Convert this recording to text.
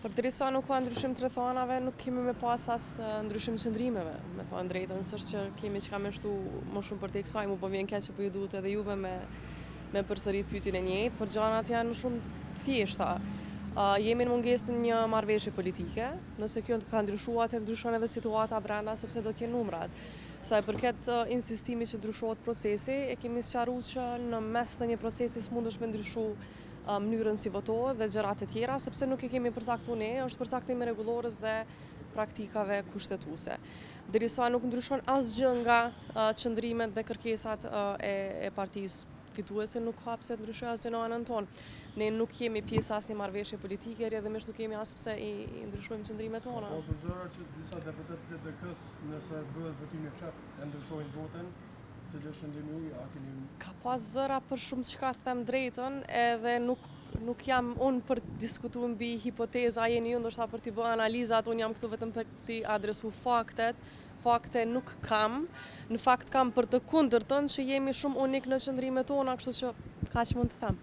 Përderisa nuk ka ndryshim të rrethanave, nuk kemi me pas as ndryshim të qëndrimeve, me thënë drejtën, s'është që kemi çka me shtu më shumë për te kësaj, mu po vjen keq që po ju duhet edhe juve me përsërit pyetjen e njëjtë, por gjanat janë më shumë thjeshta. Jemi në mungesë në një marrëveshje politike, nëse kjo ka ndryshuar, atë ndryshon edhe situata brenda sepse do të jenë numrat. Sa i përket insistimit që ndryshohet procesi, e kemi sqaruar që në mes të një procesi s'mundesh me ndryshu mënyrën si votohet dhe gjërat e tjera, sepse nuk e kemi përcaktuar ne, është përcaktim i rregullorës dhe praktikave kushtetuese. Derisa nuk ndryshon asgjë nga qëndrimet dhe kërkesat e partisë fituese, nuk ka pse të ndryshojë asgjë në anën tonë. Ne nuk jemi pjesë asnjë marrëveshje politike, rrjedhimisht nuk kemi as pse i ndryshojmë qëndrimet tona. Ose zëra që disa deputet të LDK-s, nëse bëhet votimi fshat, e ndryshojnë votën, cili është qëndrimi juaj, a keni... Ka pas zëra për shumë çka të them drejtën, edhe nuk jam unë për të diskutuar mbi hipoteza, jeni ju ndoshta për t'i bërë analizat, unë jam këtu vetëm për t'i adresu faktet. Fakte nuk kam, në fakt kam për të kundërtën që jemi shumë unik në qëndrimet tona, kështu që kaq mund të them.